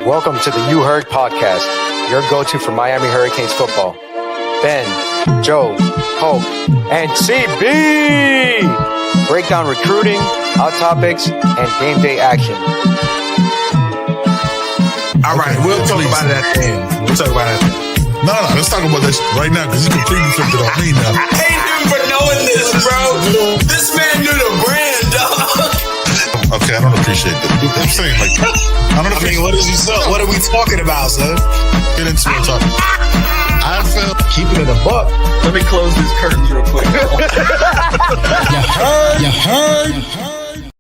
Welcome to the You Heard podcast, your go-to for Miami Hurricanes football. Ben, Joe, Hope, and CB break down recruiting, hot topics, and game day action. All right, we'll talk about it at the end. No, let's talk about this right now because he completely flipped it on me now. I hate him for knowing this, bro. This man knew the brand, dog. Okay, I don't appreciate that. I'm saying, like, I don't appreciate. What are we talking about, son? Get into it, talk. I felt Keeping it a buck. Let me close these curtains real quick. You heard.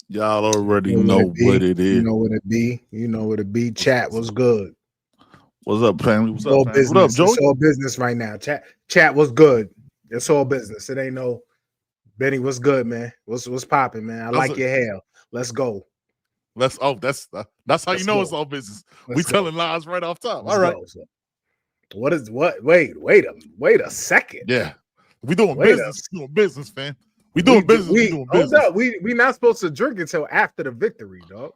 Y'all already know what it is. You know what it be. Chat was good. What's up, family? What's All up, man? business. What up, Joey? It's all business right now. Chat was good. It's all business. It ain't no Benny. What's good, man? What's popping, man? I like your hair. Let's go. That's how Let's you know go. it's all business. Let's go. Telling lies right off top. Let's All right. go. Wait a second. Yeah. We doing Wait business. We doing business, fam. We doing business. We doing business. Hold up. We not supposed to drink until after the victory, dog.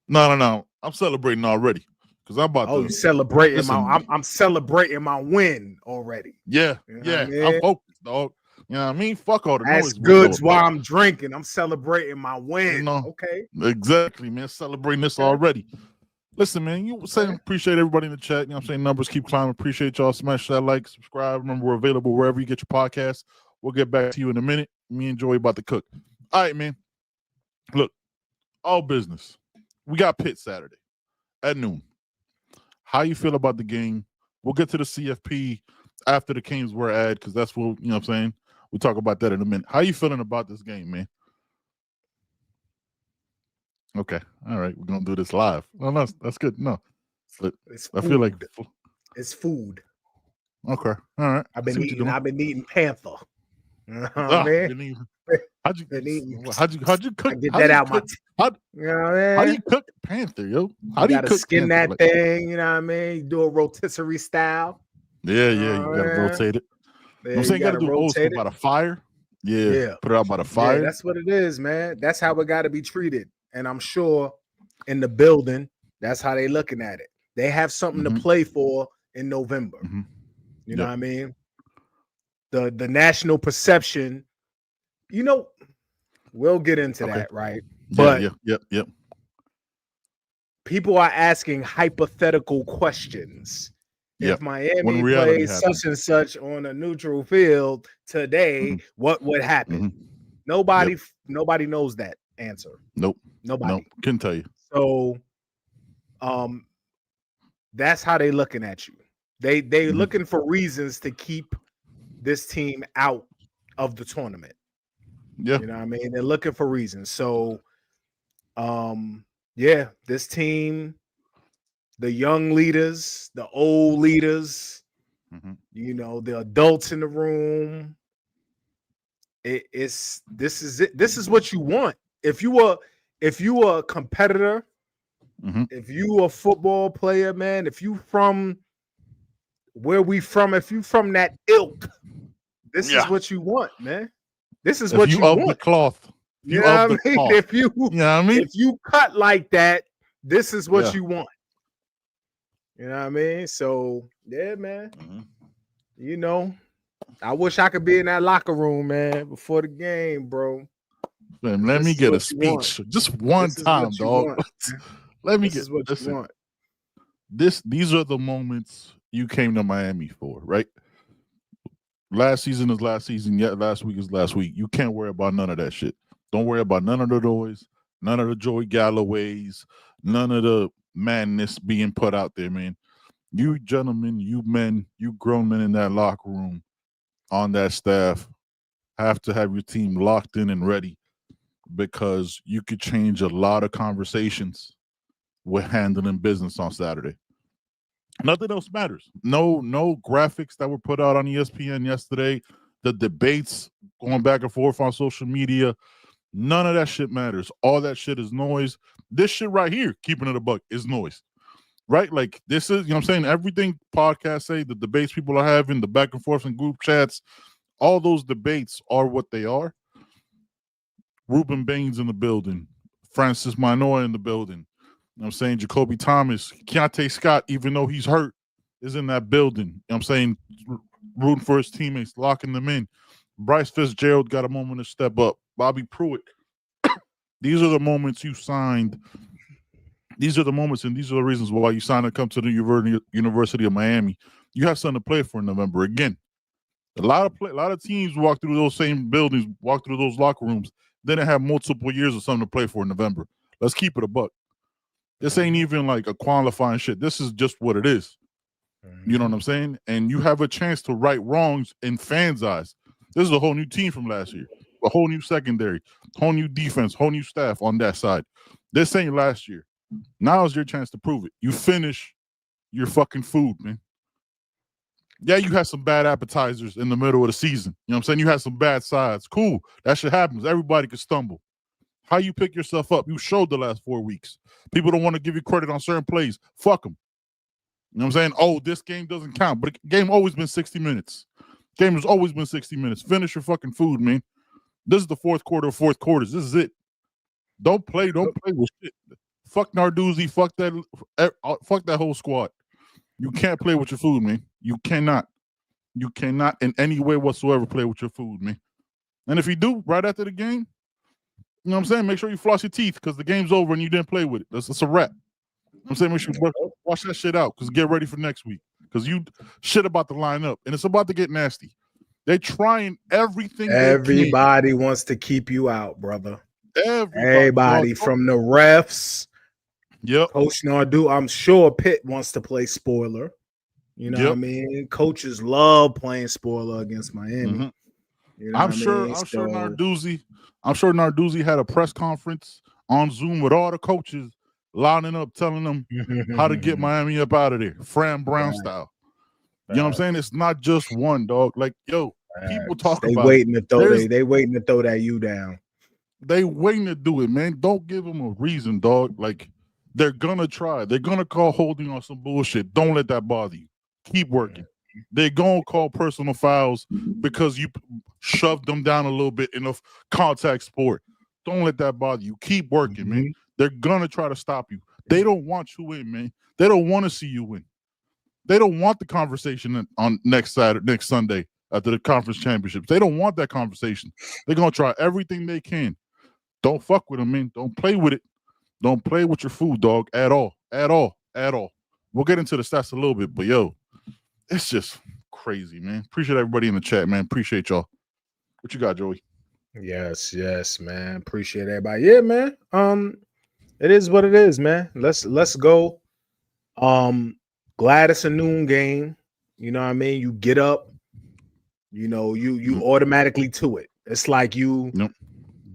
No. I'm celebrating already. Because I'm about to. Oh, you celebrating listen, I'm celebrating my win already. Yeah. You know Yeah. what I mean? I'm focused, dog. You know what I mean? Fuck all the That's noise. goods while I'm drinking. I'm celebrating my win. You know, okay. Exactly, man. Celebrating this already. Listen, man, you saying appreciate everybody in the chat. You know what I'm saying? Numbers keep climbing. Appreciate y'all. Smash that like, subscribe. Remember, we're available wherever you get your podcasts. We'll get back to you in a minute. Me and Joey about to cook. All right, man. Look, all business. We got Pitt Saturday at noon. How you feel about the game? We'll get to the CFP after the Canes were ad because that's what, you know what I'm saying? We'll talk about that in a minute. How you feeling about this game, man? Okay. All right. We're going to do this live. No, that's good. No. I feel like it's food. Okay. All right. I've been eating Panther. Man. How'd you cook? I get that out my how how do you cook Panther, yo? How do you gotta cook skin Panther? that thing, you know what I mean? You do a rotisserie style. Yeah, you gotta rotate it. You know what I'm saying? You gotta do old school by the fire. Yeah. Put it out by the fire. Yeah, that's what it is, man. That's how it gotta be treated. And I'm sure in the building, that's how they looking at it. They have something to play for in November. You know what I mean? The national perception, you know, we'll get into that, right? But yep. People are asking hypothetical questions. If Miami plays such and such on a neutral field today, what would happen? Nobody knows that answer. Nope. Nobody. Nope. Couldn't tell you. So that's how they looking at you. They looking for reasons to keep this team out of the tournament. Yeah. You know what I mean? They're looking for reasons. So this team, the young leaders, the old leaders, you know, the adults in the room. This is it. This is what you want. If you are a competitor, if you a football player, man, if you from where we from, if you from that ilk, this is what you want, man. This is what you want. The cloth. You know what I mean? If you cut like that, this is what you want. You know what I mean? So yeah, man. You know, I wish I could be in that locker room, man, before the game, bro. Man, let me get a speech just one time, dog. Let me get what you want. These are the moments you came to Miami for, right? Last season is last season. Last week is last week. You can't worry about none of that shit. Don't worry about none of the noise, none of the Joey Galloways, none of the madness being put out there, man. You gentlemen, you men, you grown men in that locker room, on that staff, have to have your team locked in and ready because you could change a lot of conversations with handling business on Saturday. Nothing else matters. No graphics that were put out on ESPN yesterday, the debates going back and forth on social media, none of that shit matters. All that shit is noise. This shit right here, keeping it a buck, is noise. Right? Like, this is, you know what I'm saying? Everything podcasts say, the debates people are having, the back and forth in group chats, all those debates are what they are. Ruben Baines in the building. Francis Manoy in the building. You know what I'm saying? Jacoby Thomas. Keontae Scott, even though he's hurt, is in that building. You know what I'm saying? Rooting for his teammates, locking them in. Bryce Fitzgerald got a moment to step up. Bobby Pruitt. These are the moments you signed. These are the moments and these are the reasons why you signed to come to the University of Miami. You have something to play for in November. Again, a lot of teams walk through those same buildings, walk through those locker rooms, then they have multiple years of something to play for in November. Let's keep it a buck. This ain't even like a qualifying shit. This is just what it is. You know what I'm saying? And you have a chance to right wrongs in fans' eyes. This is a whole new team from last year. A whole new secondary, whole new defense, whole new staff on that side. This ain't last year. Now is your chance to prove it. You finish your fucking food, man. Yeah, you had some bad appetizers in the middle of the season. You know what I'm saying? You had some bad sides. Cool. That shit happens. Everybody can stumble. How you pick yourself up? You showed the last 4 weeks. People don't want to give you credit on certain plays. Fuck them. You know what I'm saying? Oh, this game doesn't count. But the game always been 60 minutes. Game has always been 60 minutes. Finish your fucking food, man. This is the fourth quarter of fourth quarters. This is it. Don't play with shit. Fuck Narduzzi. Fuck that whole squad. You can't play with your food, man. You cannot. You cannot in any way whatsoever play with your food, man. And if you do, right after the game, you know what I'm saying? Make sure you floss your teeth because the game's over and you didn't play with it. That's a wrap. You know what I'm saying? Make sure you wash that shit out because get ready for next week. Because you shit about to line up and it's about to get nasty. They're trying everything. Everybody wants to keep you out, brother. Everybody from the refs. Yep. Coach Narduzzi, I'm sure Pitt wants to play spoiler. You know what I mean? Coaches love playing spoiler against Miami. Mm-hmm. You know I'm sure Narduzzi had a press conference on Zoom with all the coaches lining up, telling them how to get Miami up out of there, Fran Brown style. You know what I'm saying? It's not just one, dog. Like, yo, people talk about waiting to throw they waiting to throw that you down. They waiting to do it, man. Don't give them a reason, dog. Like, they're gonna try. They're gonna call holding on some bullshit. Don't let that bother you. Keep working. They're gonna call personal fouls because you shoved them down a little bit in a contact sport. Don't let that bother you. Keep working, man. They're gonna try to stop you. They don't want you in, man. They don't want to see you win. They don't want the conversation on next Sunday after the conference championships. They don't want that conversation. They're gonna try everything they can. Don't fuck with them, man. Don't play with it. Don't play with your food, dog, at all. At all. At all. We'll get into the stats a little bit, but yo, it's just crazy, man. Appreciate everybody in the chat, man. Appreciate y'all. What you got, Joey? Yes, man. Appreciate everybody. Yeah, man. It is what it is, man. Let's go. Glad it's a noon game. You know what I mean? You get up, you know, you automatically to it. It's like you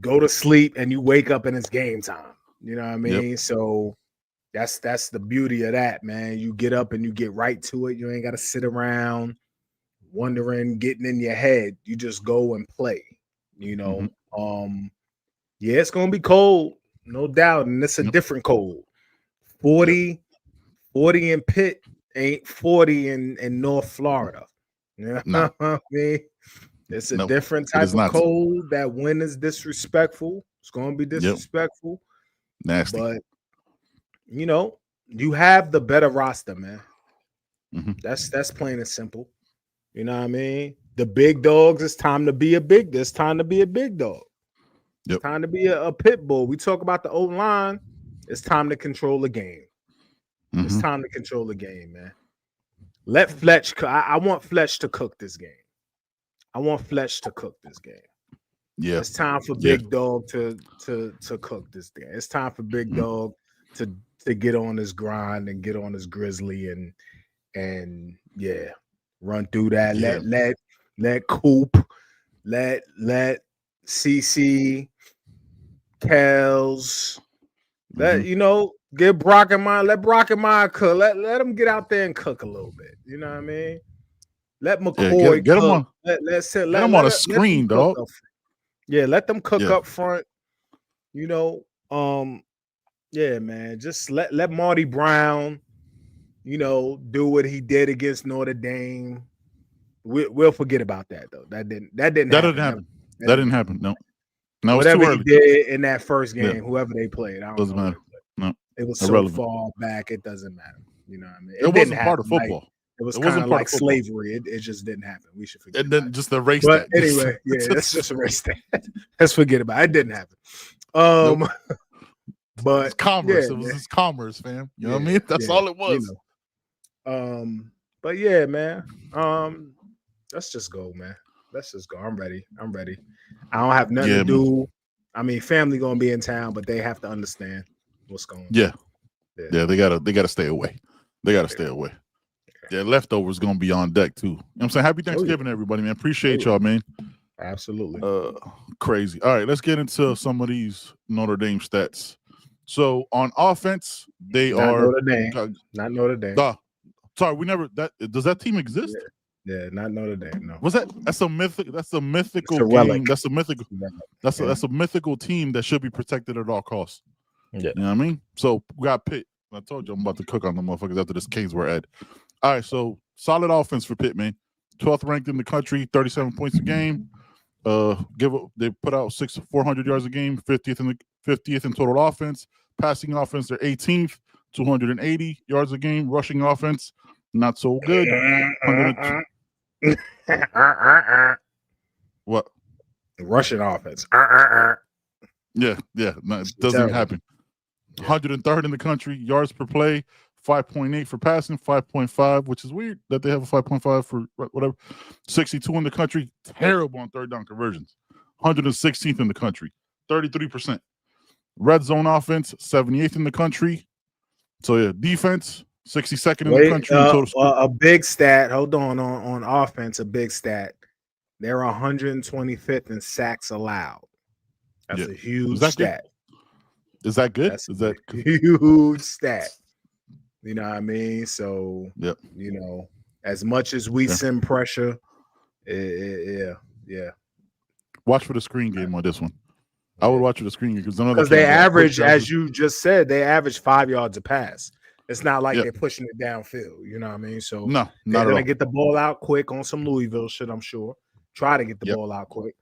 go to sleep and you wake up and it's game time. You know what I mean? So that's the beauty of that, man. You get up and you get right to it. You ain't got to sit around wondering, getting in your head. You just go and play, you know. Yeah, it's going to be cold, no doubt. And it's a different cold. 40 in Pitt ain't 40 in North Florida. You know what I mean? It's a different type of cold. That wind is disrespectful. It's going to be disrespectful. Nasty. But, you know, you have the better roster, man. That's plain and simple. You know what I mean? The big dogs, it's time to be a big dog. It's time to be a pit bull. We talk about the O-line. It's time to control the game. It's time to control the game, man. Let Fletch I want Fletch to cook this game. Yeah. It's time for Big Dog to cook this game. It's time for Big Dog to get on his grind and get on his grizzly and run through that. Let Coop, let CC, Kels, get Brock and Mine. Let Brock and Mine cook. Let them get out there and cook a little bit. You know what I mean? Let McCoy get cook. him on. Let him on a screen, dog. Let them cook up front. You know, man. Just let Marty Brown, do what he did against Notre Dame. We'll forget about that though. That didn't happen. That didn't happen. No. No, whatever he did in that first game, Yeah. whoever they played, I don't Doesn't know. matter. No, it was irrelevant. so far back, it doesn't matter. You know what I mean? It wasn't part of football. Like, it was It kind wasn't of part like of football. slavery. It just didn't happen. We should forget. And then just erase but that. Anyway, yeah, let's just erase that. Let's forget about it. It didn't happen. Nope. But it's commerce. Yeah, it was man. just commerce, fam. You know what I mean? That's all it was. You know. But yeah, man. Let's just go, man. Let's just go. I'm ready. I don't have nothing to do. I mean, family gonna be in town, but they have to understand what's going on. Yeah, they gotta stay away. They gotta stay away. Their leftovers gonna be on deck too. You know what I'm saying? Happy Thanksgiving, everybody, man. Appreciate y'all, man. Absolutely. Crazy. All right, let's get into some of these Notre Dame stats. So on offense, they Not are Not Notre Dame. Sorry, we never does that team exist? Yeah, not Notre Dame. No. That's a mythical relic. game. That's a mythical team that should be protected at all costs. Yeah. You know what I mean? So we got Pitt. I told you I'm about to cook on the motherfuckers after this Canes were at. All right, so solid offense for Pitt, man. 12th ranked in the country, 37 points a game. They put out 400 yards a game, 50th in total offense. Passing offense, they're 18th, 280 yards a game. Rushing offense, not so good. What? Rushing offense. Yeah, no, it doesn't happen. 103rd in the country, yards per play, 5.8 for passing, 5.5, which is weird that they have a 5.5 for whatever. 62 in the country, terrible on third down conversions. 116th in the country, 33%. Red zone offense, 78th in the country. So yeah, defense, 62nd in the country. A big stat. Hold on offense. A big stat. They're 125th in sacks allowed. That's a huge stat. Is that good? That's a huge stat. You know what I mean? So, you know, as much as we send pressure, yeah. Watch for the screen game on this one. I would watch for the screen game because they average, as you just said, they average 5 yards a pass. It's not like they're pushing it downfield. You know what I mean? So no, they're gonna get the ball out quick on some Louisville shit. I'm sure. Try to get the ball out quick.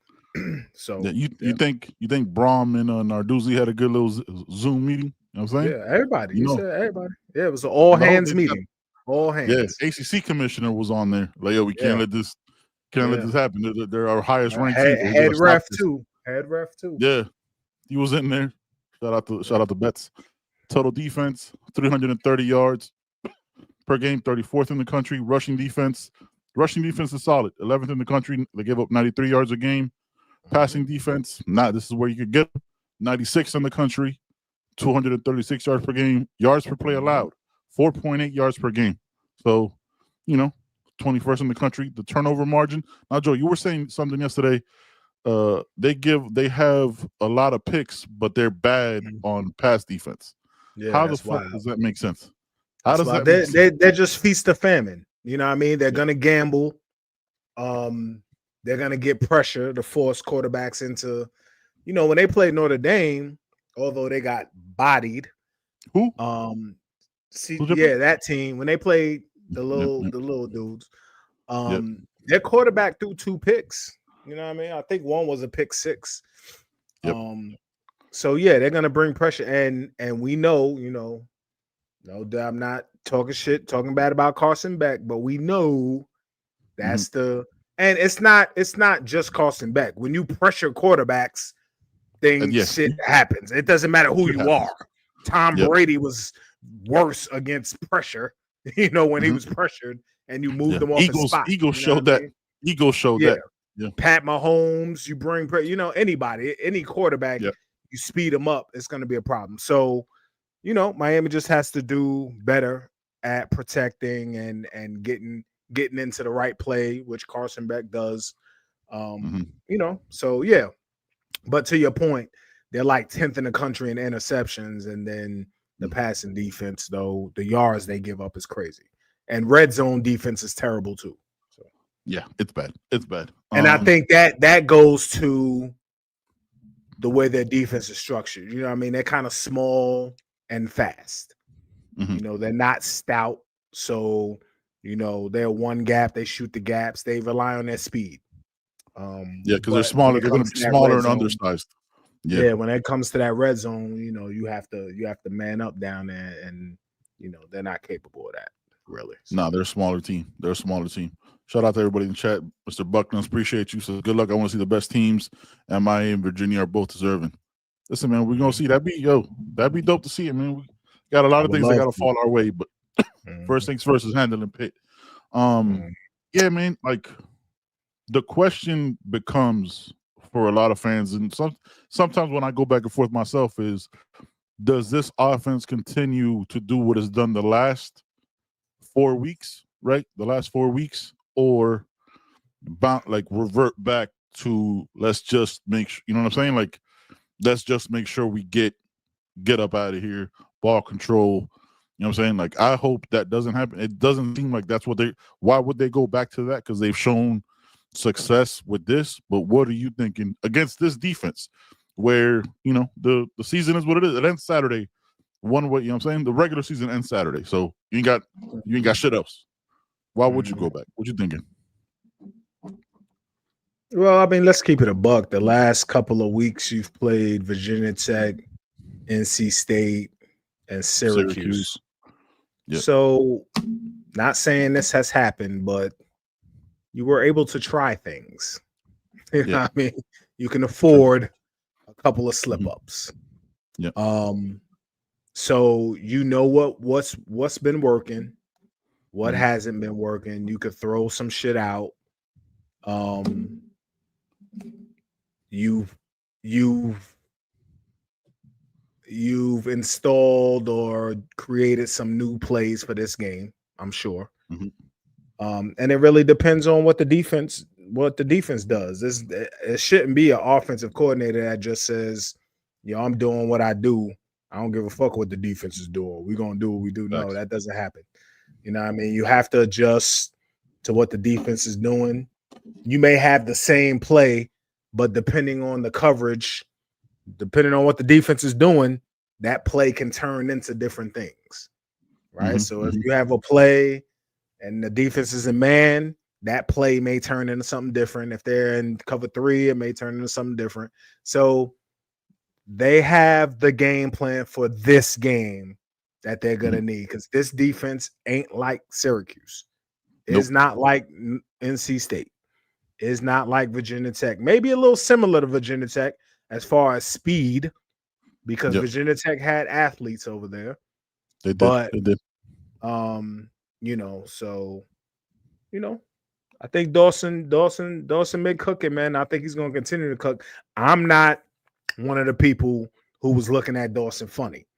So you think Braum and Narduzzi had a good little Zoom meeting? You know what I'm saying? Yeah, everybody. You said everybody. Yeah, it was an all hands meeting. All hands. Yeah, ACC commissioner was on there. Like, yo, we can't let this happen. They're our highest ranked team. Head ref too. Yeah, he was in there. Shout out to Betts. Total defense, 330 yards per game, 34th in the country. Rushing defense is solid, 11th in the country. They give up 93 yards a game. Passing defense, this is where you could get them. 96 in the country, 236 yards per game. Yards per play allowed, 4.8 yards per game. So, 21st in the country. The turnover margin. Now, Joe, you were saying something yesterday. They have a lot of picks, but they're bad on pass defense. Yeah, how the fuck does that make sense? How does that make sense? They're just feast of famine. You know what I mean? They're gonna gamble. They're gonna get pressure to force quarterbacks into, when they played Notre Dame, although they got bodied. Who? That team when they played the little dudes, their quarterback threw 2 picks. You know what I mean? I think one was a pick 6. So they're gonna bring pressure, and we know, no, I'm not talking bad about Carson Beck, but we know that's and it's not just Carson Beck. When you pressure quarterbacks, shit happens. It doesn't matter who you are. Tom Brady was worse against pressure, when he was pressured, and you moved them off the spot. Eagles showed that. Eagles showed that. Yeah. Pat Mahomes, you bring anybody, any quarterback, you speed them up, it's going to be a problem. So, Miami just has to do better at protecting and getting into the right play, which Carson Beck does. So yeah. But to your point, they're like 10th in the country in interceptions, and then the passing defense, though, the yards they give up is crazy. And red zone defense is terrible too. So yeah, it's bad. It's bad. And I think that goes to the way their defense is structured. You know what I mean? They're kind of small and fast. They're not stout. So, they're one gap. They shoot the gaps. They rely on their speed. Because they're smaller. They're going to be smaller and undersized. Yeah, when it comes to that red zone, you have to man up down there, and they're not capable of that, really. So. No, they're a smaller team. Shout out to everybody in the chat. Mr. Buckness, appreciate you. So good luck. I want to see the best teams, and Miami and Virginia are both deserving. Listen, man, we're gonna see that'd be dope to see it, man. We got a lot of things that gotta fall our way, but first things first is handling Pitt. Yeah, man, like the question becomes for a lot of fans, and sometimes when I go back and forth myself, is does this offense continue to do what it's done the last 4 weeks, right? The last 4 weeks, or revert back to let's just make sure, you know what I'm saying? Like, let's just make sure we get up out of here, ball control. You know what I'm saying? Like, I hope that doesn't happen. It doesn't seem like that's why would they go back to that? Because they've shown success with this. But what are you thinking against this defense where, the season is what it is? It ends Saturday one way, you know what I'm saying? The regular season ends Saturday. So you ain't got shit else. Why would you go back? What you thinking? Well, I mean, let's keep it a buck. The last couple of weeks you've played Virginia Tech, NC State, and Syracuse. Yep. So, not saying this has happened, but you were able to try things. You know what I mean? You can afford a couple of slip-ups. Yeah. So what's been working, what hasn't been working. You could throw some shit out. You've installed or created some new plays for this game, I'm sure. And it really depends on what the defense does. It shouldn't be an offensive coordinator that just says, I'm doing what I do. I don't give a fuck what the defense is doing. We're going to do what we do. No, that doesn't happen. You know what I mean? You have to adjust to what the defense is doing. You may have the same play, but depending on the coverage, depending on what the defense is doing, that play can turn into different things, right? So if you have a play and the defense is in man, that play may turn into something different. If they're in cover 3, it may turn into something different. So they have the game plan for this game that they're going to need, because this defense ain't like Syracuse. It's not like NC State. It's not like Virginia Tech. Maybe a little similar to Virginia Tech as far as speed, because Virginia Tech had athletes over there. They did. I think Dawson been cooking, man. I think he's going to continue to cook. I'm not one of the people who was looking at Dawson funny.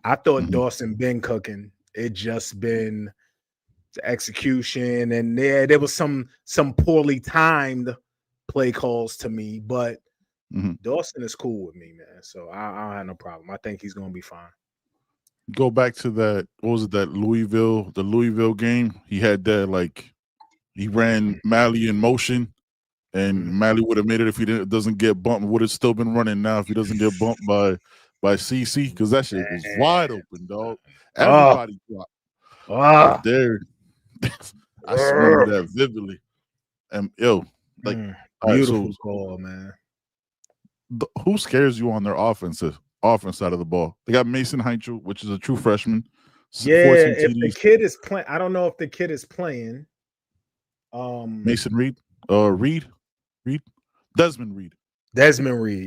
I thought Dawson been cooking. It just been the execution, and there was some poorly timed play calls to me, but Dawson is cool with me, man. So I don't have no problem. I think he's going to be fine. Go back to that. What was it? The Louisville game. He had that, he ran Malley in motion, and Malley would have made it if he doesn't get bumped. Would have still been running now if he doesn't get bumped by CC, because that shit was wide open, dog. Everybody dropped. There, I remember that vividly. And beautiful call, man. Who scares you on their offense side of the ball? They got Mason Heintschel, which is a true freshman. If the kid is playing, I don't know if the kid is playing. Mason Reed, Desmond Reed,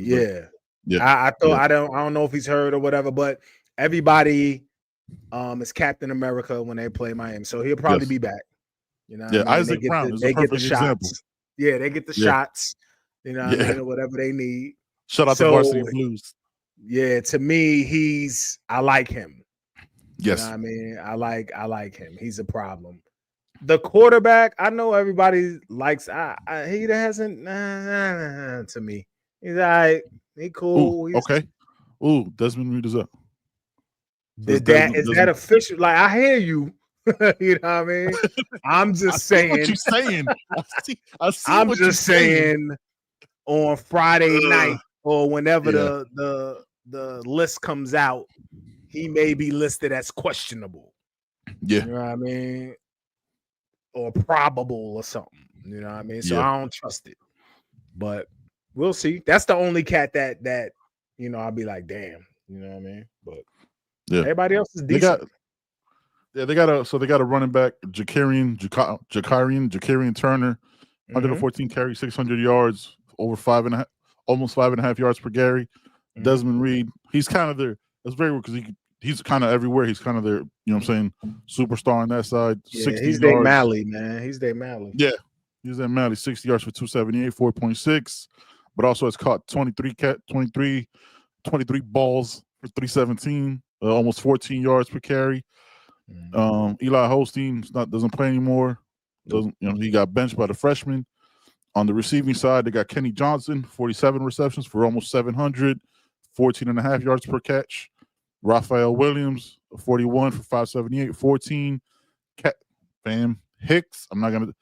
yeah. I thought I don't know if he's hurt or whatever, but everybody is Captain America when they play Miami, so he'll probably be back. You know, Isaac Brown is a perfect example. Yeah, they get the shots. You know, what I mean, or whatever they need. Shout out to Varsity Blues. Yeah, to me, I like him. Yes, you know what I mean, I like him. He's a problem. The quarterback, I know everybody likes. He hasn't to me. He's all right. He cool. Okay. Desmond Reed is up. Is that official? Like, I hear you. You know what I mean? I'm just saying. What you saying? I see I'm what just saying. On Friday night or whenever the list comes out, he may be listed as questionable. Yeah. You know what I mean? Or probable or something. You know what I mean? So I don't trust it. But we'll see. That's the only cat that I'll be like, damn, you know what I mean? But yeah, everybody else is decent. They got a running back, Jakarian Turner, 114 carries, 600 yards, over almost 5.5 yards per carry. Desmond Reed, he's kind of their. That's very weird because he's kind of everywhere. He's kind of their, superstar on that side. Yeah, 60 he's yards. their Malley, man. He's their Malley. Yeah, he's their Malley. 60 yards for 278, 4.6, but also has caught 23 balls for 317, almost 14 yards per carry. Eli Holstein doesn't play anymore. He got benched by the freshman. On the receiving side, they got Kenny Johnson, 47 receptions for almost 700, 14.5 yards per catch. Raphael Williams, 41 for 578, 14. Hicks, I'm not gonna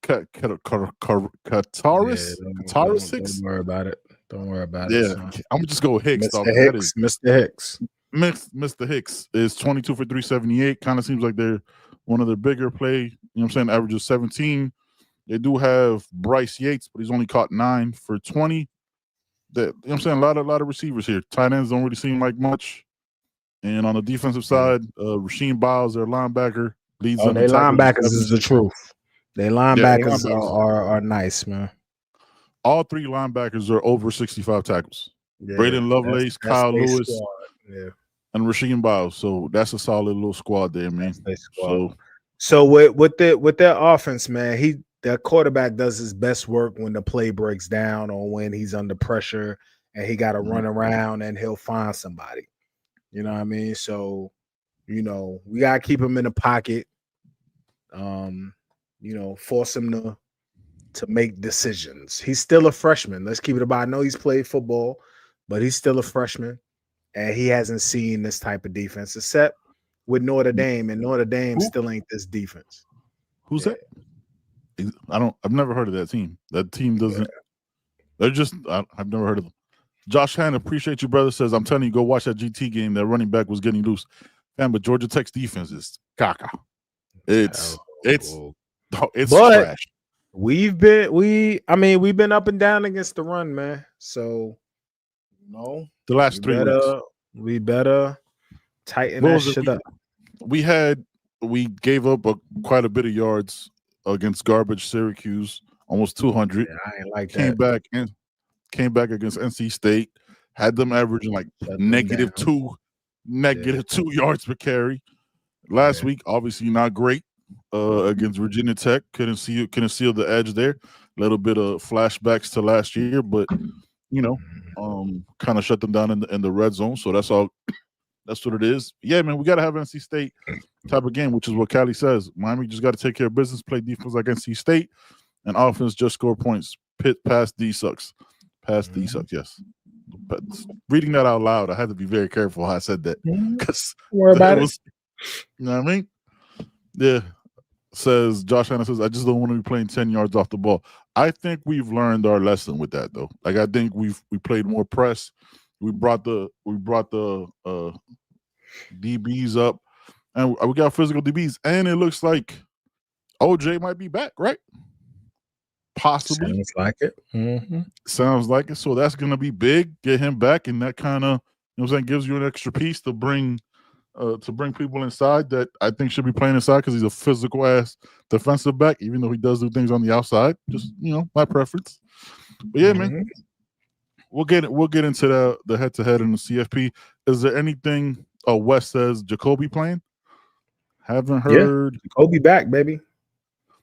Kataris. Don't worry about it. Don't worry about it. Yeah, I'm gonna just go with Hicks. Mr. Hicks. Mr. Hicks is 22 for 378. Kind of seems like they're one of their bigger play. Averages 17. They do have Bryce Yates, but he's only caught 9 for 20. A lot of receivers here. Tight ends don't really seem like much. And on the defensive side, Rasheem Biles, their linebacker, leads them. Their linebackers is the truth. Their linebackers are nice, man. All 3 linebackers are over 65 tackles. Yeah, Braden Lovelace, Kyle Lewis, and Rasheem Biles. So that's a solid little squad there, man. So with their offense, man, their quarterback does his best work when the play breaks down or when he's under pressure and he got to run around and he'll find somebody. You know what I mean? So, we got to keep him in the pocket. Force him to make decisions. He's still a freshman. Let's keep it about. I know he's played football, but he's still a freshman, and he hasn't seen this type of defense except with Notre Dame, and Notre Dame still ain't this defense. Who's that? I've never heard of that team. That team doesn't. They're just. I've never heard of them. Josh Hanna, appreciate you, brother. Says, I'm telling you, go watch that GT game. That running back was getting loose. Man, but Georgia Tech's defense is caca. It's trash. We've been up and down against the run, man. So, the last 3 weeks. We better tighten that shit up. We gave up quite a bit of yards against garbage Syracuse, almost 200. Yeah, I ain't like that. Came back against NC State, had them averaging like negative 2 yards per carry. Last week, obviously not great against Virginia Tech. Couldn't seal the edge there. A little bit of flashbacks to last year, but kind of shut them down in the red zone. So that's all. That's what it is. Yeah, man, we got to have NC State type of game, which is what Cali says. Miami just got to take care of business, play defense like NC State, and offense just score points. Pitt pass D sucks. Pass D sucks, yes. But reading that out loud, I had to be very careful how I said that. Because worry about it. You know what I mean? Yeah. Says Josh Hanna says, I just don't want to be playing 10 yards off the ball. I think we've learned our lesson with that, though. Like, I think we played more press. We brought the DBs up, and we got physical DBs, and it looks like OJ might be back, right? Possibly. Sounds like it. Mm-hmm. Sounds like it. So that's going to be big. Get him back, and that kind of, gives you an extra piece to bring people inside that I think should be playing inside because he's a physical ass defensive back, even though he does do things on the outside. Just my preference. But yeah, man, we'll get into the head to head in the CFP. Is there anything? Oh, Wes says Jacoby playing. Haven't heard. Yeah, Jacoby back, baby.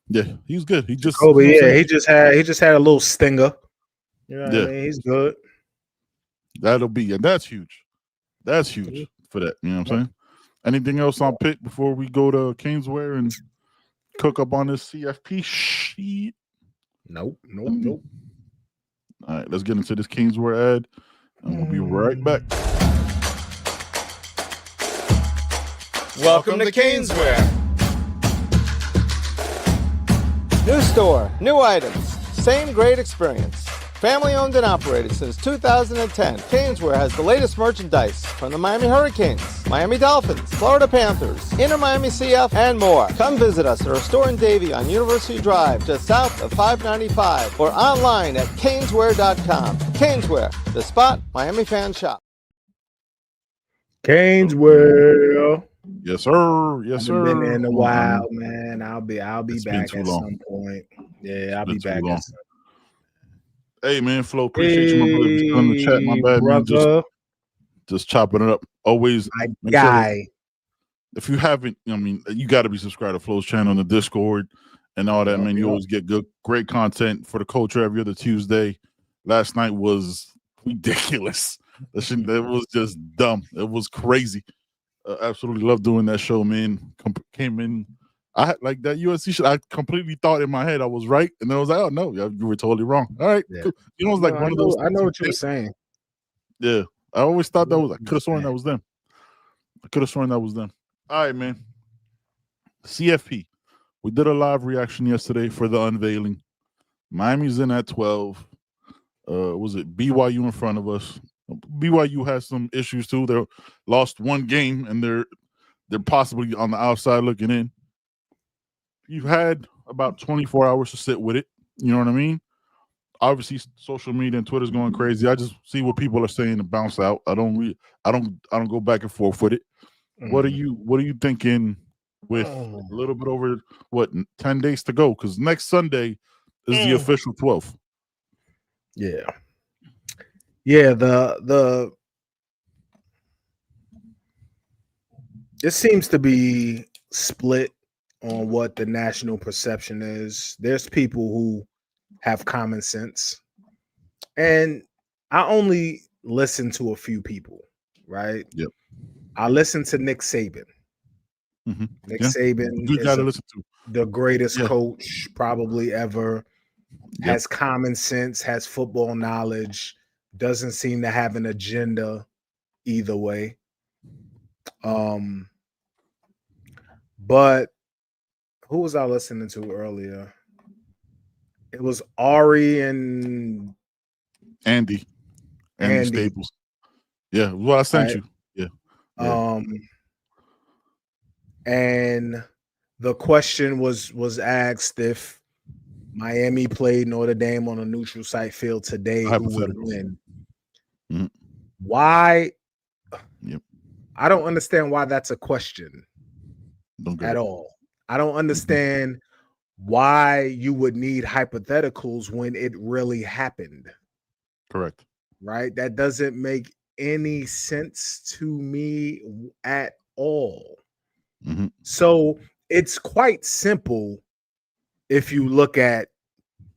Yeah, he's good. He just Jacoby, he just had a little stinger. You know what I mean? He's good. That'll be, and that's huge. That's huge for that. You know what I'm saying? Anything else on Pitt before we go to Kingsware and cook up on this CFP sheet? Nope. All right, let's get into this Kingsware ad, and we'll be right back. Welcome to Kingsware. New store, new items, same great experience. Family owned and operated since 2010, Caneswear has the latest merchandise from the Miami Hurricanes, Miami Dolphins, Florida Panthers, Inter Miami CF, and more. Come visit us at our store in Davie on University Drive, just south of 595, or online at caneswear.com. Caneswear, the spot Miami fans shop. Caneswear. Yes, sir. Yes, sir. Been in a while, man. I'll be It's back at some point. Yeah, I'll be back at some. Hey, man, Flo, appreciate you, my brother. If you're still in the chat, my bad, man. Just chopping it up. Always, my guy. Sure if you haven't, I mean, you got to be subscribed to Flo's channel on the Discord and all that, man. You always get great content for the culture every other Tuesday. Last night was ridiculous. That was just dumb. It was crazy. Absolutely love doing that show, man. Came in. I had like that USC shit. I completely thought in my head I was right, and then I was like, "Oh no, you were totally wrong." All right, cool. You know, it's like one of those. I know what you were saying. Yeah, I always thought that was. I could have sworn that was them. All right, man. CFP. We did a live reaction yesterday for the unveiling. Miami's in at 12. Was it BYU in front of us? BYU has some issues too. They lost one game, and they're possibly on the outside looking in. You've had about 24 hours to sit with it. You know what I mean? Obviously, social media and Twitter's going crazy. I just see what people are saying and bounce out. I don't go back and forth with it. Mm-hmm. What are you thinking with a little bit over 10 days to go? Because next Sunday is the official 12th. Yeah. Yeah, it seems to be split on what the national perception is. There's people who have common sense, and I only listen to a few people, right? Yep. I listen to Nick Saban. Mm-hmm. Nick Saban is the greatest coach probably ever. Yep. Has common sense, has football knowledge, doesn't seem to have an agenda either way. But who was I listening to earlier? It was Ari and Andy Staples. Yeah, well, I sent you. Yeah. And the question was asked if Miami played Notre Dame on a neutral site field today, who would win? Mm-hmm. Why? Yep. I don't understand why that's a question at all. I don't understand why you would need hypotheticals when it really happened. Correct. Right? That doesn't make any sense to me at all. Mm-hmm. So it's quite simple if you look at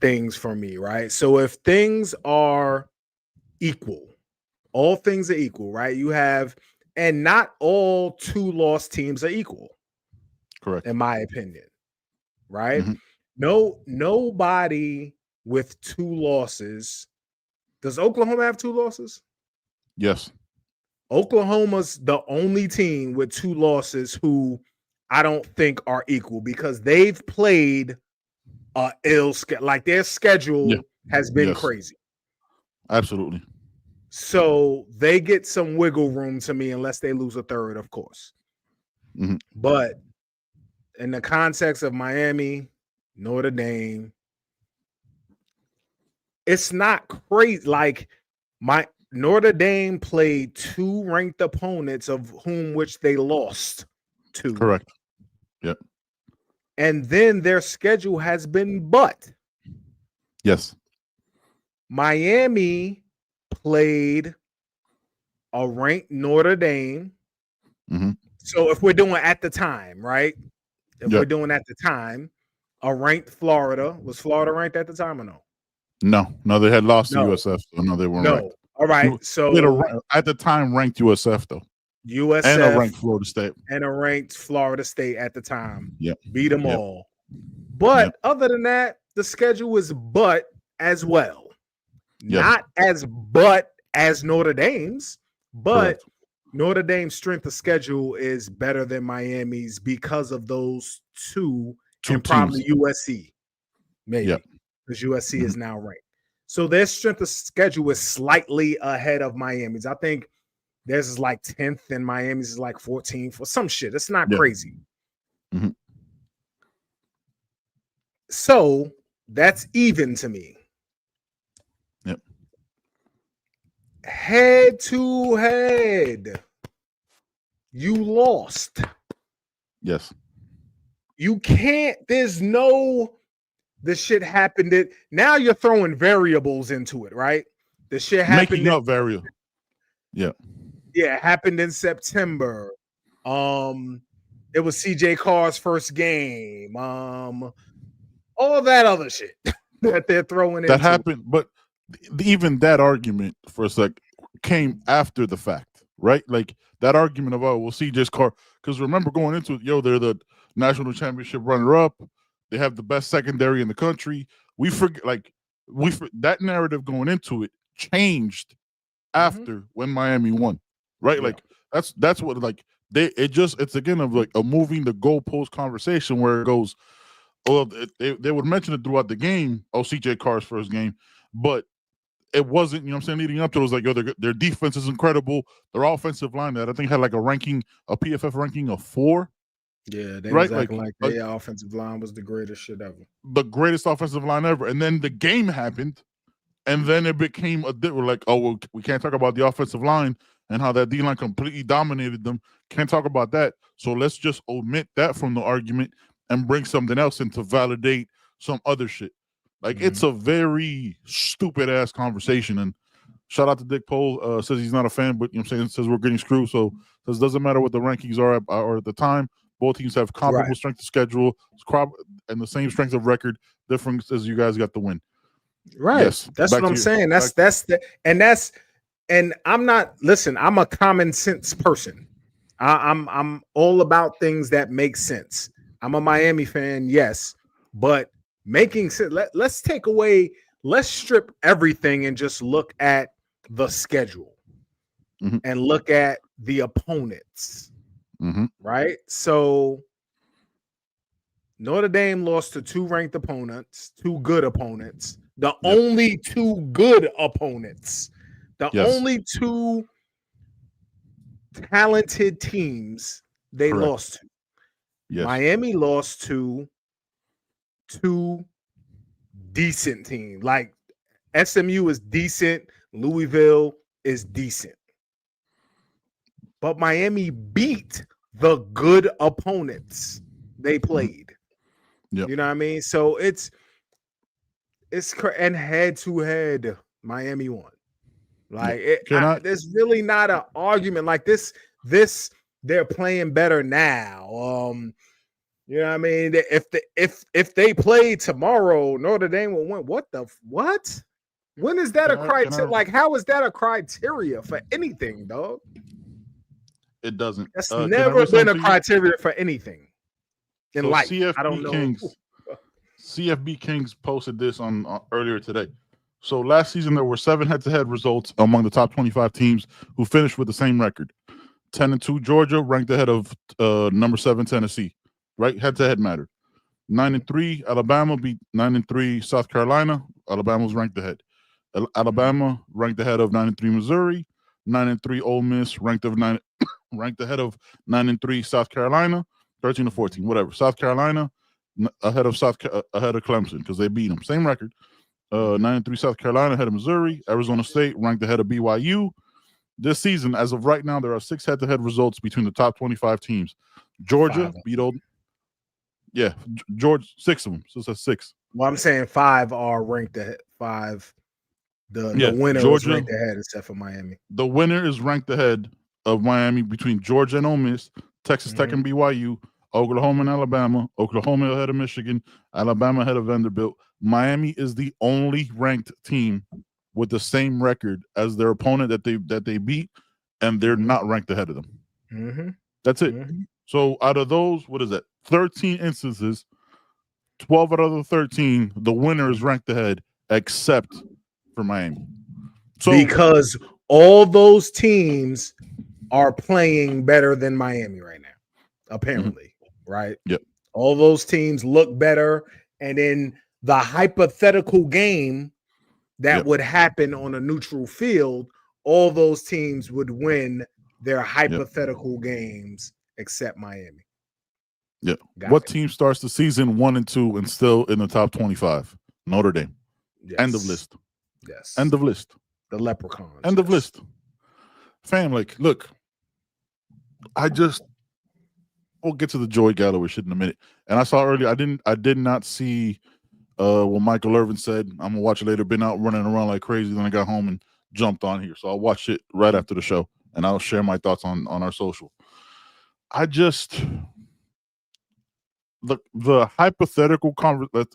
things for me, right? So if things are equal, all things are equal, right? You have, and not all 2-loss teams are equal. Correct. In my opinion, right? Mm-hmm. Nobody with 2 losses. Does Oklahoma have 2 losses? Yes. Oklahoma's the only team with 2 losses who I don't think are equal because they've played like their schedule has been crazy. Absolutely. So they get some wiggle room to me unless they lose a third, of course. Mm-hmm. But in the context of Miami, Notre Dame, it's not crazy. Like Notre Dame played 2 ranked opponents of which they lost to. Correct. Yep. And then their schedule has been Yes. Miami played a ranked Notre Dame. Mm-hmm. So if we're doing at the time, right? If we're doing at the time, a ranked Florida. Was Florida ranked at the time or no? No, they had lost to USF. So no, they weren't ranked. All right. So at the time, ranked USF though. USF and a ranked Florida State. And a ranked Florida State at the time. Yep. Beat them all. But other than that, the schedule is as well. Yep. Not as Notre Dame's, but correct. Notre Dame's strength of schedule is better than Miami's because of those two and probably USC, maybe because USC is now ranked. So their strength of schedule is slightly ahead of Miami's. I think theirs is like 10th and Miami's is like 14th or some shit. It's not crazy. Mm-hmm. So that's even to me. Yep. Head to head, you lost. Yes. You can't, there's no, the shit happened. Now you're throwing variables into it, right? The shit happened. Making up variable. Yeah. Yeah, it happened in September. It was CJ Carr's first game. All that other shit that they're throwing in. That happened, but even that argument for a sec came after the fact, right? Like that argument of, oh, well, CJ's Carr, because remember going into it, they're the national championship runner-up. They have the best secondary in the country. We forget, that narrative going into it changed after when Miami won, right? Yeah. Like that's what it's again of like a moving the goalpost conversation where it goes. Well, they would mention it throughout the game. Oh, CJ Carr's first game, but it wasn't. You know what I'm saying? Leading up to it was like, their defense is incredible. Their offensive line that I think had like a PFF ranking of 4. Yeah, they right? was acting like their offensive line was the greatest shit ever. The greatest offensive line ever. And then the game happened, and then it became we're like, oh, well, we can't talk about the offensive line and how that D-line completely dominated them. Can't talk about that. So let's just omit that from the argument and bring something else in to validate some other shit. Like, it's a very stupid-ass conversation. And shout out to Dick Pohl. Says he's not a fan, but, you know what I'm saying, says we're getting screwed. So it doesn't matter what the rankings are at the time. Both teams have comparable strength of schedule and the same strength of record. Difference is you guys got the win. Right. Yes. That's what I'm saying. And I'm not, listen, I'm a common sense person. I'm all about things that make sense. I'm a Miami fan, yes, but making sense. Let's strip everything and just look at the schedule and look at the opponents. Right? So Notre Dame lost to 2 ranked opponents, 2 good opponents. The only 2 good opponents. Only 2 talented teams they lost to. Yes. Miami lost to 2 decent teams. Like SMU is decent, Louisville is decent. But Miami beat the good opponents they played. Yep. You know what I mean? So it's and head to head, Miami won. Like there's really not an argument like this. They're playing better now. You know what I mean? If they play tomorrow, Notre Dame will win. What? When is that a criteria? Like, how is that a criteria for anything, dog? It doesn't. That's never been a criteria for anything in life. I don't know. CFB Kings posted this on earlier today. So last season there were 7 head-to-head results among the top 25 teams who finished with the same record. 10-2 Georgia, ranked ahead of number 7 Tennessee. Right, head-to-head mattered. 9-3 Alabama beat 9-3 South Carolina. Alabama was ranked ahead. Alabama ranked ahead of 9-3 Missouri. 9-3 Ole Miss ranked ahead of 9-3 South Carolina. 13-14, whatever. South Carolina ahead of Clemson because they beat them. Same record. 9-3 South Carolina ahead of Missouri. Arizona State ranked ahead of BYU. This season, as of right now, there are 6 head-to-head results between the top 25 teams. Georgia beat Old. Yeah, Georgia, 6 of them. So it's 6. Well, I'm saying 5 are ranked ahead. 5. The winner Georgia, is ranked ahead, except for Miami. The winner is ranked ahead of Miami between Georgia and Ole Miss, Texas Tech and BYU, Oklahoma and Alabama, Oklahoma ahead of Michigan, Alabama ahead of Vanderbilt. Miami is the only ranked team with the same record as their opponent that they beat, and they're not ranked ahead of them. That's it. So out of those, what is that? 13 instances, 12 out of the 13, the winner is ranked ahead, except for Miami. So because all those teams are playing better than Miami right now, apparently, right? Yep. All those teams look better, and in the hypothetical game, that would happen on a neutral field, all those teams would win their hypothetical games except Miami. Yeah. What team starts the season 1-2 and still in the top 25? Notre Dame. Yes. End of list. Yes. End of list. The Leprechauns. End of list. Fam, like, look, we'll get to the Joey Galloway shit in a minute. And I saw earlier, I did not see what Michael Irvin said. I'm gonna watch it later. Been out running around like crazy. Then I got home and jumped on here. So I'll watch it right after the show and I'll share my thoughts on our social. The hypothetical conversation,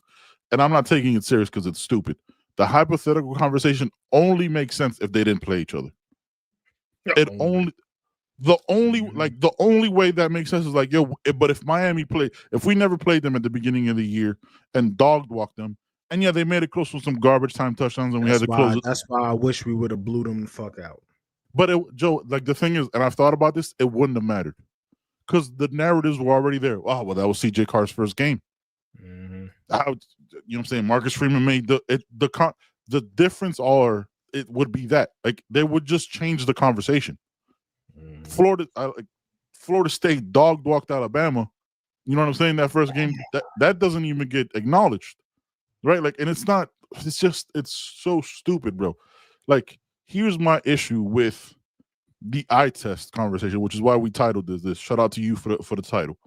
and I'm not taking it serious because it's stupid. The hypothetical conversation only makes sense if they didn't play each other. The only way that makes sense is like, yo, but if we never played them at the beginning of the year and dog walked them, and yeah, they made it close with some garbage time touchdowns, and we had to close it. That's why I wish we would have blew them the fuck out. But Joe, like the thing is, and I've thought about this, it wouldn't have mattered because the narratives were already there. Oh, well, that was CJ Carr's first game. Mm-hmm. You know what I'm saying? Marcus Freeman made the difference, or it would be that like they would just change the conversation. Florida State dog walked Alabama. You know what I'm saying? That first game that doesn't even get acknowledged, right? Like, and it's so stupid, bro. Like, here's my issue with the eye test conversation, which is why we titled this. Shout out to you for the title.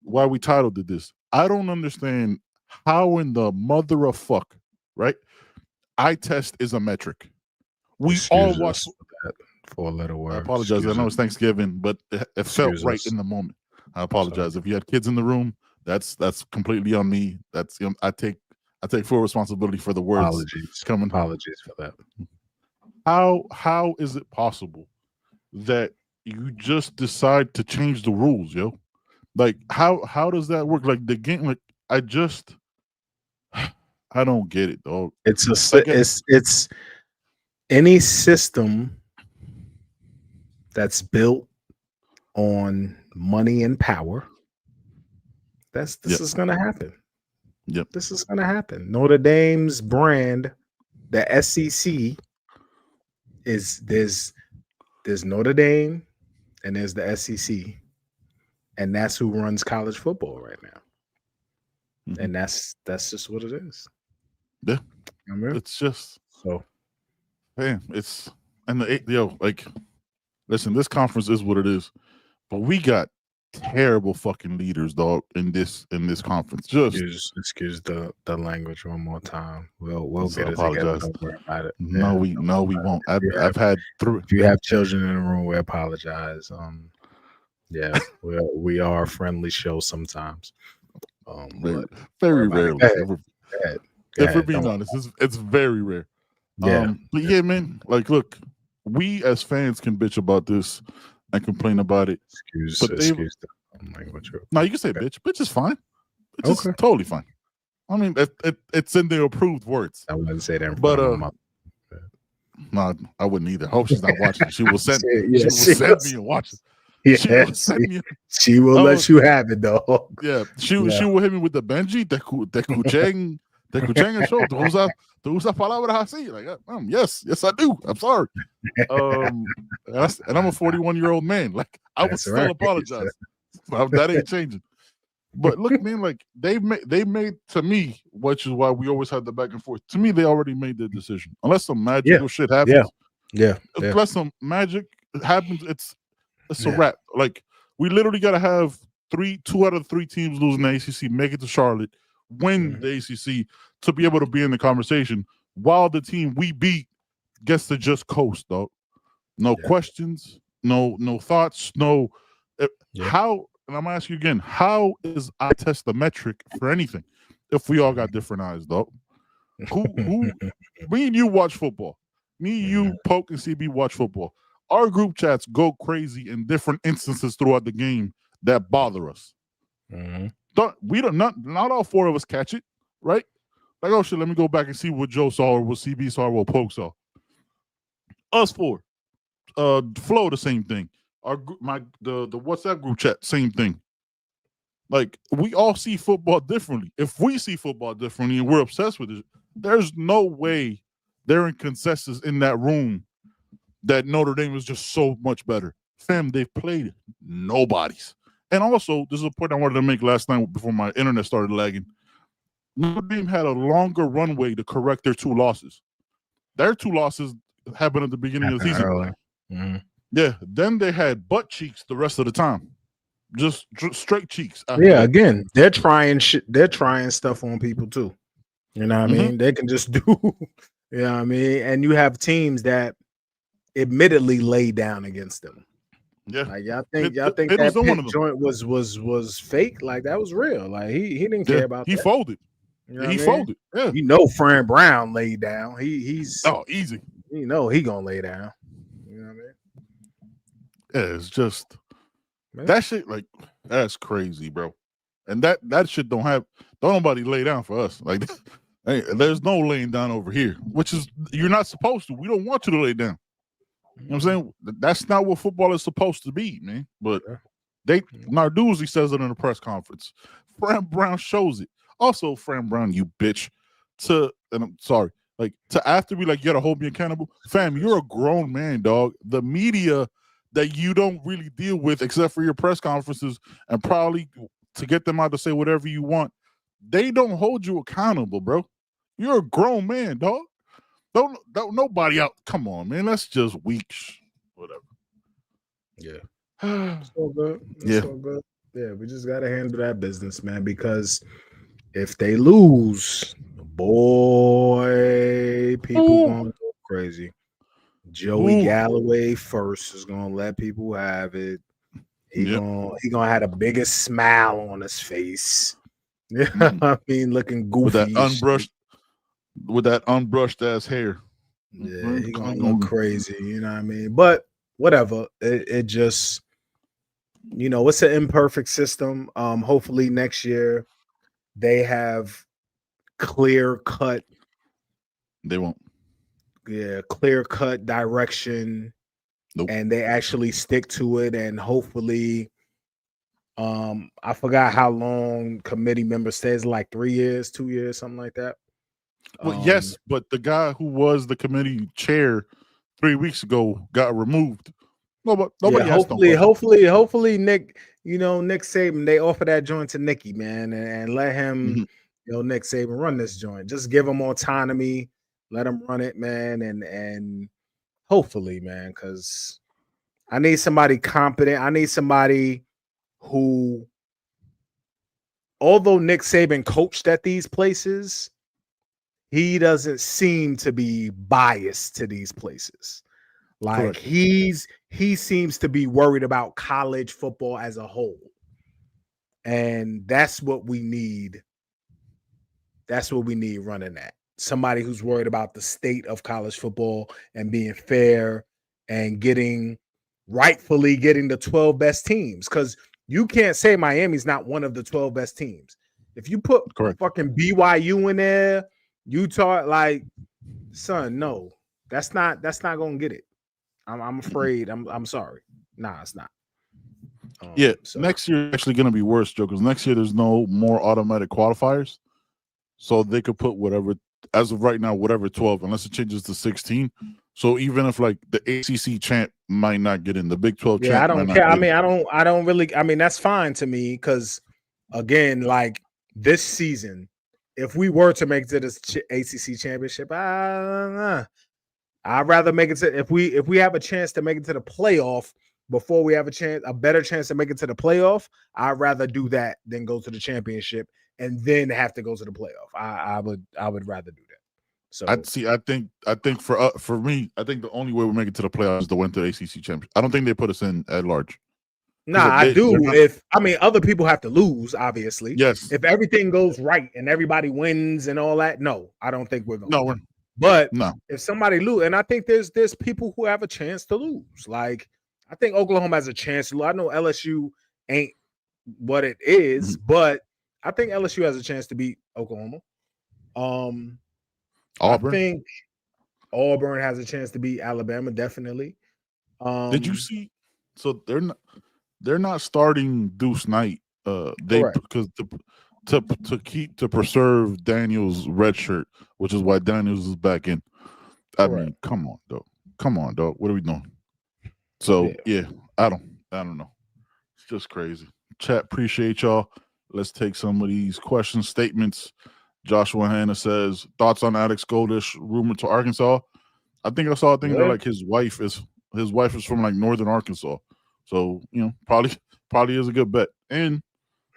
Why we titled it this? I don't understand how in the mother of fuck, right? Eye test is a metric. We all watch. 4-letter word. I apologize. I know it's Thanksgiving, but it felt right in the moment. I apologize. If you had kids in the room, that's completely on me. That's I take full responsibility for the words. Apologies for that. How is it possible that you just decide to change the rules, yo? Like how does that work? Like the game, like I don't get it, dog. It's any system that's built on money and power. This is going to happen. Yep. This is going to happen. Notre Dame's brand, the SEC, is there's Notre Dame and there's the SEC, and that's who runs college football right now. Mm-hmm. And that's just what it is. Yeah. I mean, it's just so. Man, listen, this conference is what it is, but we got terrible fucking leaders, dog, in this conference. Just excuse the language one more time. We'll get it apologize. together. Don't worry about it. No, we won't. I've had through. If you have children in the room, we apologize. Yeah, we are a friendly show sometimes. Very rarely. If we're being honest, it's very rare. Yeah. But yeah, man, like, look, we as fans can bitch about this and complain about it. Excuse the language. No, you can say bitch. Bitch is fine. Bitch is totally fine. I mean, it's in the approved words. I wouldn't say that, but no, I wouldn't either. I hope she's not watching. She will send me and watch it. Yeah, she will let you have it though. Yeah, she will hit me with the Benji, te escuché en show. ¿Tú usas palabras así? Like, yes, I do. I'm sorry. And I'm a 41-year-old man. Like, I would still apologize. That ain't changing. But look, man, like they made to me, which is why we always had the back and forth. To me, they already made their decision. Unless some magical shit happens. Yeah. Unless some magic happens, it's a wrap. Like, we literally gotta have 2 out of 3 teams losing the ACC, make it to Charlotte, win the ACC to be able to be in the conversation, while the team we beat gets to just coast, dog. No questions, no thoughts, no. How? And I'm gonna ask you again: how is eye test the metric for anything if we all got different eyes, dog? Who? Me and you watch football. Me, you, Poke, and CB watch football. Our group chats go crazy in different instances throughout the game that bother us. Not all 4 of us catch it, right? Like, oh shit, let me go back and see what Joe saw or what CB saw or what Poke saw. Us 4. Flo, the same thing. The WhatsApp group chat, same thing. Like, we all see football differently. If we see football differently and we're obsessed with it, there's no way they're in consensus in that room that Notre Dame is just so much better. Fam, they've played nobodies. And also, this is a point I wanted to make last night before my internet started lagging. Notre Dame had a longer runway to correct their 2 losses. Their 2 losses happened at the beginning of the season. Mm-hmm. Yeah, then they had butt cheeks the rest of the time. Just straight cheeks. Yeah, again, they're trying they're trying stuff on people too. You know what I mean? They can just do, you know what I mean? And you have teams that admittedly lay down against them. Yeah. Like y'all think that Pitt joint was fake? Like that was real. Like he didn't care about that. He folded. You know he folded. Yeah. You know Fran Brown laid down. He's easy. You know he gonna lay down. You know what I mean? Yeah, it's just that shit, like, that's crazy, bro. And that shit don't nobody lay down for us. Like, hey, there's no laying down over here, which is, you're not supposed to. We don't want you to lay down. You know what I'm saying? That's not what football is supposed to be, man. But Narduzzi says it in a press conference. Fran Brown shows it. Also, Fran Brown, you bitch. And I'm sorry, like, to after be like, you gotta hold me accountable. Fam, you're a grown man, dog. The media that you don't really deal with except for your press conferences and probably to get them out to say whatever you want, they don't hold you accountable, bro. You're a grown man, dog. Don't nobody out. Come on, man. That's just weak. Whatever. Yeah. So good. So good. Yeah, we just gotta handle that business, man, because if they lose, boy, people gonna go crazy. Joey Galloway first is gonna let people have it. He gonna have the biggest smile on his face. Yeah, I mean, looking goofy with that unbrushed ass hair. Yeah, he gonna go crazy. You know what I mean? But whatever. It just, you know, it's an imperfect system. Hopefully next year they have clear cut. They won't. Yeah, clear cut direction. Nope. And they actually stick to it, and hopefully, I forgot how long committee member says, like 3 years, 2 years, something like that. Well, yes, but the guy who was the committee chair 3 weeks ago got removed. Nobody. Hopefully, Nick. You know, Nick Saban. They offer that joint to Nicky, man, and let him. You know, Nick Saban run this joint. Just give him autonomy. Let him run it, man, and hopefully, man, because I need somebody competent. I need somebody who, although Nick Saban coached at these places, he doesn't seem to be biased to these places. Like he seems to be worried about college football as a whole. And that's what we need. That's what we need running that. Somebody who's worried about the state of college football and being fair and rightfully getting the 12 best teams. Because you can't say Miami's not one of the 12 best teams. If you put fucking BYU in there, Utah, like, son, no, that's not gonna get it. I'm afraid. I'm sorry. Nah, it's not. Next year actually gonna be worse, Joe, because next year there's no more automatic qualifiers. So they could put whatever, as of right now, whatever 12, unless it changes to 16. So even if like the ACC champ might not get in, the Big 12 champ. Yeah, I don't care. I mean, I don't really. I mean, that's fine to me because, again, like this season, if we were to make it to this ACC championship, I'd rather make it to if we have a chance to make it to the playoff before we have a better chance to make it to the playoff. I'd rather do that than go to the championship and then have to go to the playoff. I would rather do that. So I think for me, I think the only way we make it to the playoffs is to win the ACC championship. I don't think they put us in at large. Nah, I do. Other people have to lose, obviously. Yes. If everything goes right and everybody wins and all that, no, I don't think we're going. No, but if somebody lose, and I think there's people who have a chance to lose. Like I think Oklahoma has a chance to lose. I know LSU ain't what it is, but I think LSU has a chance to beat Oklahoma. Auburn. I think Auburn has a chance to beat Alabama, definitely. Did you see? So they're not starting Deuce Knight. Because to preserve Daniels' red shirt, which is why Daniels is back in. I mean, come on, dog. What are we doing? So yeah, I don't know. It's just crazy. Chat, appreciate y'all. Let's take some of these questions, statements. Joshua Hanna says, thoughts on Alex Goldish rumored to Arkansas. I think I saw a thing that like his wife is from like northern Arkansas. So, probably is a good bet. And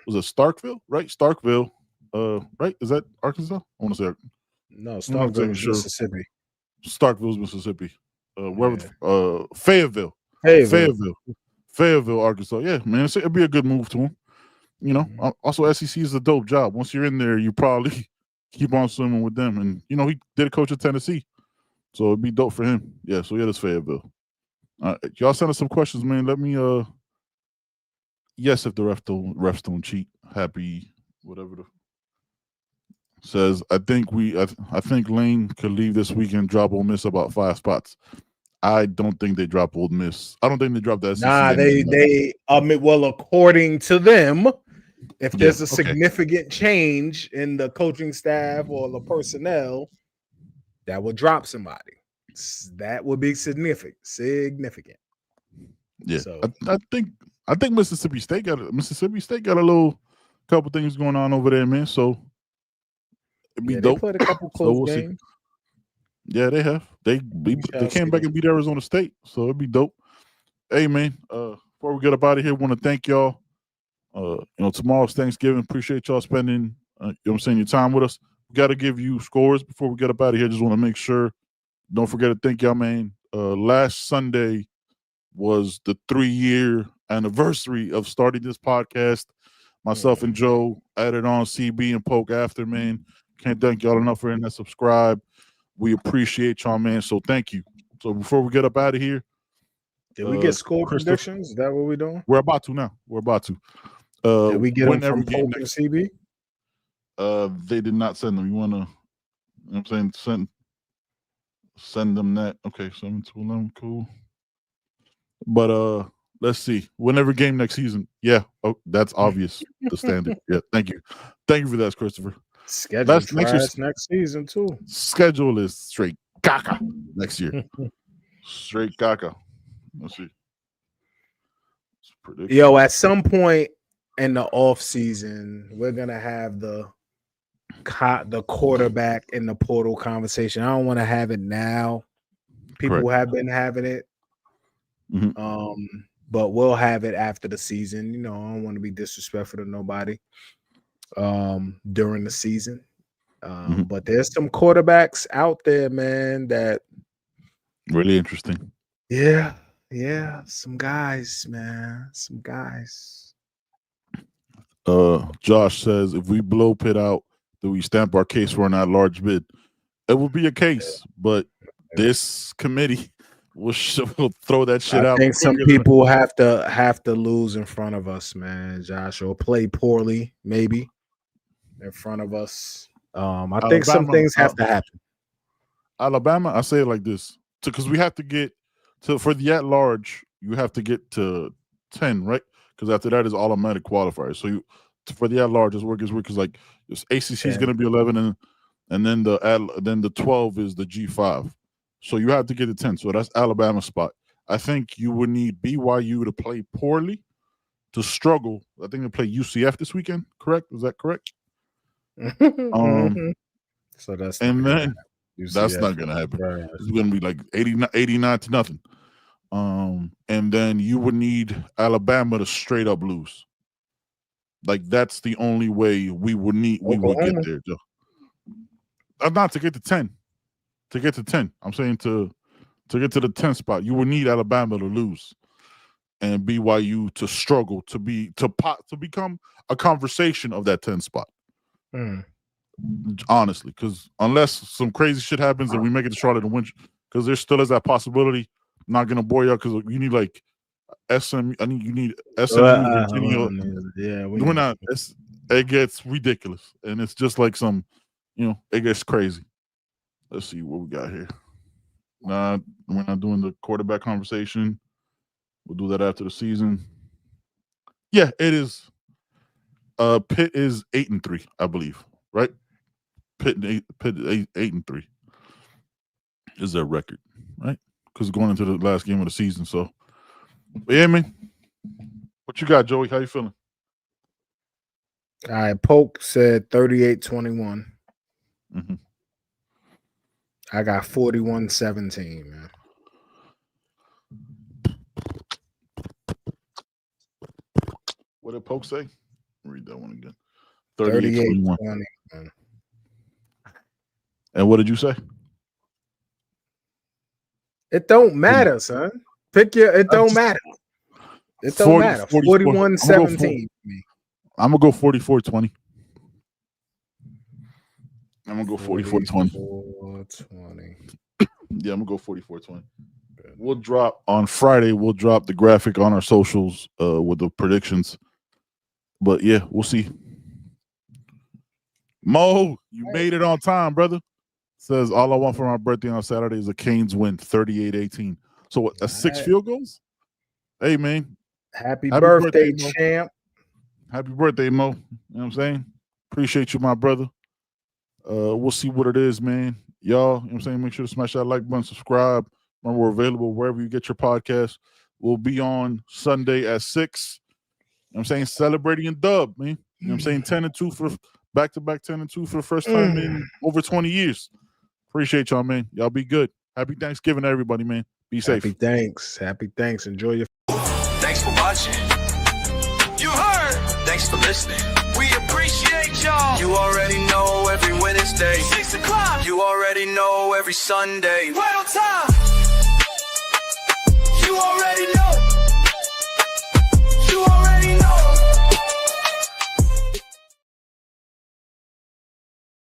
was it Starkville, right? Starkville, right? Is that Arkansas? I want to say no, Starkville, Mississippi. Starkville's Mississippi. Fayetteville, Arkansas. Yeah, man, it'd be a good move to him. Also SEC is a dope job. Once you're in there, you probably keep on swimming with them. And he did a coach at Tennessee, so it'd be dope for him. Yeah, so that's Fayetteville. Y'all send us some questions, man. Let me yes, if the refs don't cheat. Happy whatever says. I think Lane could leave this weekend, drop Ole Miss about 5 spots. I don't think they drop Ole Miss. I don't think they drop that. Nah, they well, according to them, if there's a significant change in the coaching staff or the personnel, that would drop somebody. That would be significant. Yeah, so I think Mississippi State got a little couple things going on over there, man. So it'd be dope. They played a couple close games. Yeah, they have. They came back and beat Arizona State, so it'd be dope. Hey, man. Before we get up out of here, want to thank y'all. Tomorrow's Thanksgiving. Appreciate y'all spending your time with us. We got to give you scores before we get up out of here. Just want to make sure. Don't forget to thank y'all, man. Last Sunday was the 3-year anniversary of starting this podcast. Myself and Joe added on CB and Poke after, man. Can't thank y'all enough for that subscribe. We appreciate y'all, man. So thank you. So before we get up out of here, did we get score predictions? Is that what we're doing? We're about to now. Did we get them from Poke and CB? They did not send them. You want to, send them that. Okay, 7 to 11, cool. But let's see. Whenever game next season. Yeah. Oh, that's obvious. The standard. Yeah. Thank you for that, Christopher. Schedule next season too. Schedule is straight caca next year. Straight caca. Let's see. Yo, at some point in the off season, we're gonna have the quarterback in the portal conversation. I don't want to have it now. People have been having it. But we'll have it after the season. I don't want to be disrespectful to nobody during the season. But there's some quarterbacks out there, man, that really interesting. Yeah. Some guys, man. Some guys. Josh says, if we blow Pitt out, do we stamp our case for an at-large bid? It will be a case, but this committee will throw that shit out. I think some people have to lose in front of us, man, Josh, or play poorly, maybe, in front of us. I think some things have to happen. Alabama, I say it like this, because we have to get to, for the at-large, you have to get to 10, right? Because after that is automatic qualifiers. So for the at-large, it's work because like this ACC is going to be 11, and then the 12 is the G5. So you have to get to 10. So that's Alabama's spot. I think you would need BYU to play poorly to struggle. I think they play UCF this weekend. Correct? Is that correct? So that's not going to happen. Right. It's going to be like 89 to nothing. And then you would need Alabama to straight up lose. Like that's the only way we would get there, Joe. Not to get to 10. To get to 10. I'm saying to get to the 10th spot, you would need Alabama to lose and BYU to struggle to become a conversation of that 10th spot. Honestly, because unless some crazy shit happens and we make it to Charlotte and win, because there still is that possibility. I'm not gonna bore you because you need like SM. I think you need SMU, Virginia. Yeah, we're not. It gets ridiculous, and it's just like some, it gets crazy. Let's see what we got here. Nah, we're not doing the quarterback conversation. We'll do that after the season. Yeah, it is. Pitt is 8-3, I believe. Right? Pitt 8-3. is their record, right? Because going into the last game of the season. So, yeah, man. What you got, Joey? How you feeling? All right, Polk said 38-21. Mm-hmm. I got 41-17, man. What did Polk say? Read that one again. 38-20. And what did you say? It don't matter, son. Pick your. It don't matter. It don't matter. 41-17. I'm gonna go 44-20. I'm gonna go 44-20. 44-20. Yeah, I'm gonna go 44-20. We'll drop on Friday. We'll drop the graphic on our socials with the predictions. But yeah, we'll see. Mo, you made it on time, brother. Says all I want for my birthday on Saturday is a Canes win, 38-18. So what? That's 6 field goals. Hey man, happy birthday, Mo. champ. Happy birthday, Mo. You know what I'm saying? Appreciate you, my brother. We'll see what it is, man. Y'all, you know what I'm saying? Make sure to smash that like button, subscribe. Remember, we're available wherever you get your podcast. We'll be on Sunday at 6. You know what I'm saying? Celebrating in dub, man. You know what I'm saying? 10-2 for back-to-back 10-2 for the first time in over 20 years. Appreciate y'all, man. Y'all be good. Happy Thanksgiving to everybody, man. Be safe. Happy thanks. Happy thanks. Enjoy your. Thanks for watching. You heard. Thanks for listening. We appreciate y'all. You already know every Wednesday, 6 o'clock. You already know every Sunday. Right on time.